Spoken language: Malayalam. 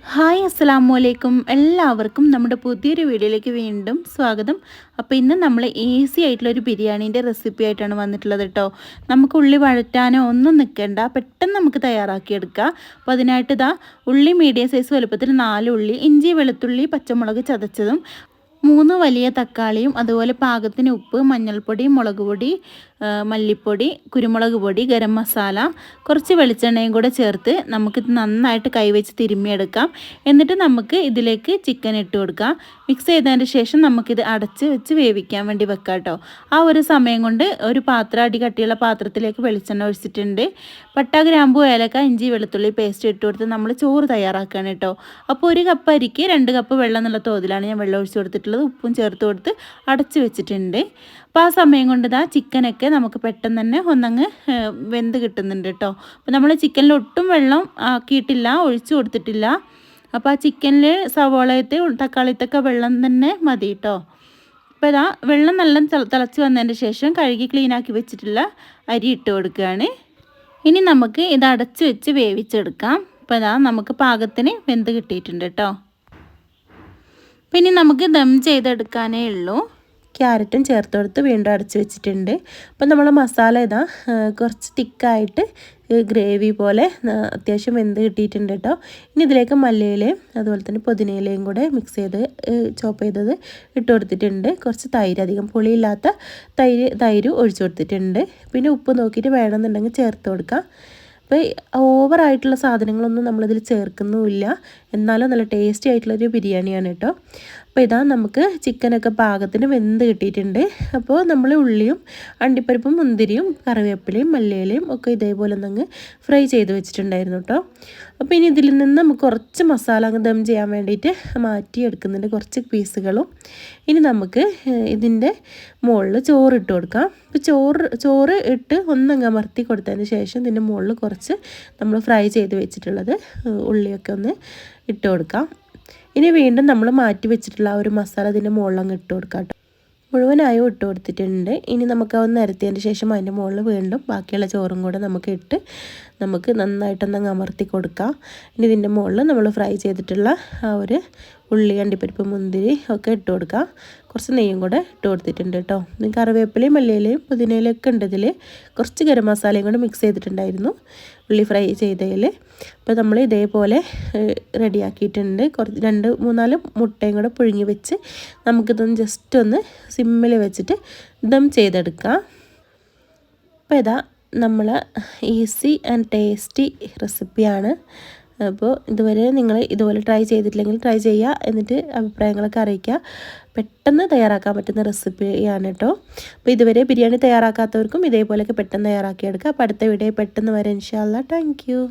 ഹായ് അസ്സലാമു അലൈക്കും എല്ലാവർക്കും നമ്മുടെ പുതിയൊരു വീഡിയോയിലേക്ക് വീണ്ടും സ്വാഗതം. അപ്പോൾ ഇന്ന് നമ്മൾ ഈസി ആയിട്ടുള്ളൊരു ബിരിയാണീൻ്റെ റെസിപ്പി ആയിട്ടാണ് വന്നിട്ടുള്ളത് കേട്ടോ. നമുക്ക് ഉള്ളി വഴറ്റാനോ ഒന്നും നിൽക്കേണ്ട, പെട്ടെന്ന് നമുക്ക് തയ്യാറാക്കിയെടുക്കാം. അപ്പോൾ അതിനായിട്ട് ഇതാ ഉള്ളി മീഡിയം സൈസ് വലുപ്പത്തിൽ 4 ഉള്ളി, ഇഞ്ചി വെളുത്തുള്ളി പച്ചമുളക് ചതച്ചതും 3 വലിയ തക്കാളിയും അതുപോലെ പാകത്തിന് ഉപ്പ്, മഞ്ഞൾപ്പൊടി, മുളക് പൊടി, മല്ലിപ്പൊടി, കുരുമുളക് പൊടി, ഗരം മസാല, കുറച്ച് വെളിച്ചെണ്ണയും കൂടെ ചേർത്ത് നമുക്കിത് നന്നായിട്ട് കൈവച്ച് തിരുമ്മിയെടുക്കാം. എന്നിട്ട് നമുക്ക് ഇതിലേക്ക് ചിക്കൻ ഇട്ട് കൊടുക്കാം. മിക്സ് ചെയ്തതിന് ശേഷം നമുക്കിത് അടച്ച് വെച്ച് വേവിക്കാൻ വേണ്ടി വെക്കാം കേട്ടോ. ആ ഒരു സമയം കൊണ്ട് ഒരു പാത്രം, അടി കട്ടിയുള്ള പാത്രത്തിലേക്ക് വെളിച്ചെണ്ണ ഒഴിച്ചിട്ടുണ്ട്. പട്ട, ഗ്രാമ്പു, ഏലക്ക, ഇഞ്ചി വെളുത്തുള്ളി പേസ്റ്റ് ഇട്ട് കൊടുത്ത് നമ്മൾ ചോറ് തയ്യാറാക്കുകയാണ് കേട്ടോ. അപ്പോൾ 1 കപ്പ് അരിക്ക് 2 കപ്പ് വെള്ളം എന്നുള്ള തോതിലാണ് ഞാൻ വെള്ളം ഒഴിച്ച് കൊടുത്തിട്ടുള്ളത്. ഉപ്പും ചേർത്ത് കൊടുത്ത് അടച്ച് വെച്ചിട്ടുണ്ട്. അപ്പോൾ ആ സമയം കൊണ്ട് ചിക്കനൊക്കെ നമുക്ക് പെട്ടെന്ന് തന്നെ ഒന്നങ്ങ് വെന്ത് കിട്ടുന്നുണ്ട് കേട്ടോ. അപ്പോൾ നമ്മൾ ചിക്കനിൽ ഒട്ടും വെള്ളം ആക്കിയിട്ടില്ല, ഒഴിച്ചു കൊടുത്തിട്ടില്ല. അപ്പോൾ ആ ചിക്കനിൽ സവോളയത്തെ തക്കാളിത്തൊക്കെ വെള്ളം തന്നെ മതി കേട്ടോ. അപ്പോൾ വെള്ളം നല്ല തിളച്ച് വന്നതിന് ശേഷം കഴുകി ക്ലീനാക്കി വെച്ചിട്ടുള്ള അരി ഇട്ട് കൊടുക്കുകയാണ്. ഇനി നമുക്ക് ഇത് അടച്ച് വെച്ച് വേവിച്ചെടുക്കാം. അപ്പോൾ നമുക്ക് പാകത്തിന് വെന്ത് കിട്ടിയിട്ടുണ്ട് കേട്ടോ. പിന്നെ നമുക്ക് ദം ചെയ്തെടുക്കാനേ ഉള്ളൂ. ക്യാരറ്റും ചേർത്ത് കൊടുത്ത് വീണ്ടും അടച്ച് വെച്ചിട്ടുണ്ട്. അപ്പോൾ നമ്മൾ മസാല കുറച്ച് തിക്കായിട്ട് ഗ്രേവി പോലെ അത്യാവശ്യം വെന്ത് കിട്ടിയിട്ടുണ്ട് കേട്ടോ. ഇനി ഇതിലേക്ക് മല്ലിയിലയും അതുപോലെ തന്നെ പുതിനയിലയും കൂടെ മിക്സ് ചെയ്ത് ചോപ്പ് ചെയ്തത് ഇട്ട് കൊടുത്തിട്ടുണ്ട്. കുറച്ച് തൈര്, അധികം പുളിയില്ലാത്ത തൈര് ഒഴിച്ചു കൊടുത്തിട്ടുണ്ട്. പിന്നെ ഉപ്പ് നോക്കിയിട്ട് വേണമെന്നുണ്ടെങ്കിൽ ചേർത്ത് കൊടുക്കാം. അപ്പോൾ ഓവറായിട്ടുള്ള സാധനങ്ങളൊന്നും നമ്മളിതിൽ ചേർക്കുന്നുമില്ല, എന്നാലും നല്ല ടേസ്റ്റി ആയിട്ടുള്ളൊരു ബിരിയാണിയാണ് കേട്ടോ. അപ്പോൾ നമുക്ക് ചിക്കനൊക്കെ പാകത്തിന് വെന്ത് കിട്ടിയിട്ടുണ്ട്. അപ്പോൾ നമ്മൾ ഉള്ളിയും അണ്ടിപ്പരിപ്പും മുന്തിരിയും കറിവേപ്പിലയും മല്ലിയിലയും ഒക്കെ ഇതേപോലെ ഒന്നങ്ങ് ഫ്രൈ ചെയ്ത് വെച്ചിട്ടുണ്ടായിരുന്നു കേട്ടോ. അപ്പോൾ ഇനി ഇതിൽ നിന്ന് നമുക്ക് കുറച്ച് മസാല അങ്ങ് ദം ചെയ്യാൻ വേണ്ടിയിട്ട് മാറ്റി എടുക്കുന്നുണ്ട്, കുറച്ച് പീസുകളും. ഇനി നമുക്ക് ഇതിൻ്റെ മുകളിൽ ചോറ് ഇട്ട് കൊടുക്കാം. അപ്പോൾ ചോറ് ഇട്ട് ഒന്നങ്ങ് അമർത്തി കൊടുത്തതിന് ശേഷം ഇതിൻ്റെ മുകളിൽ കുറച്ച് നമ്മൾ ഫ്രൈ ചെയ്ത് വെച്ചിട്ടുള്ളത് ഉള്ളിയൊക്കെ ഒന്ന് ഇട്ട് കൊടുക്കാം. ഇനി വീണ്ടും നമ്മൾ മാറ്റി വെച്ചിട്ടുള്ള ആ ഒരു മസാല ഇതിൻ്റെ മുകളിൽ അങ്ങ് ഇട്ട് കൊടുക്കാം കേട്ടോ. മുഴുവനായും ഇട്ട് കൊടുത്തിട്ടുണ്ട്. ഇനി നമുക്ക് ഒന്ന് നിരത്തിയതിന് ശേഷം അതിൻ്റെ മുകളിൽ വീണ്ടും ബാക്കിയുള്ള ചോറും കൂടെ നമുക്ക് നന്നായിട്ടൊന്നങ്ങ് അമർത്തി കൊടുക്കാം. ഇനി ഇതിൻ്റെ മുകളിൽ നമ്മൾ ഫ്രൈ ചെയ്തിട്ടുള്ള ആ ഒരു ഉള്ളി, അണ്ടിപ്പരിപ്പ്, മുന്തിരി ഒക്കെ ഇട്ട് കൊടുക്കാം. കുറച്ച് നെയ്യും കൂടെ ഇട്ട് കൊടുത്തിട്ടുണ്ട് കേട്ടോ. കറിവേപ്പിലയും മല്ലിയിലയും പുതിനയിലയും ഒക്കെ ഉണ്ട് ഇതിൽ. കുറച്ച് ഗരം മസാലയും കൂടെ മിക്സ് ചെയ്തിട്ടുണ്ടായിരുന്നു ഉള്ളി ഫ്രൈ ചെയ്തതിൽ. അപ്പോൾ നമ്മൾ ഇതേപോലെ റെഡിയാക്കിയിട്ടുണ്ട്. 2-3-4 മുട്ടയും കൂടെ പുഴുങ്ങി വെച്ച് നമുക്കിതൊന്ന് ജസ്റ്റ് ഒന്ന് സിമ്മിൽ വെച്ചിട്ട് ദം ചെയ്തെടുക്കാം. അപ്പോൾ നമ്മൾ ഈസി ആൻഡ് ടേസ്റ്റി റെസിപ്പിയാണ്. അപ്പോൾ ഇതുവരെ നിങ്ങൾ ഇതുപോലെ ട്രൈ ചെയ്തിട്ടില്ലെങ്കിൽ ട്രൈ ചെയ്യുക, എന്നിട്ട് അഭിപ്രായങ്ങളൊക്കെ അറിയിക്കുക. പെട്ടെന്ന് തയ്യാറാക്കാൻ പറ്റുന്ന റെസിപ്പിയാണ് കേട്ടോ. അപ്പോൾ ഇതുവരെ ബിരിയാണി തയ്യാറാക്കാത്തവർക്കും ഇതേപോലെയൊക്കെ പെട്ടെന്ന് തയ്യാറാക്കിയെടുക്കുക. അപ്പോൾ അടുത്ത വീഡിയോ പെട്ടെന്ന് വരെ ഇൻഷാ അല്ലാ. Thank you.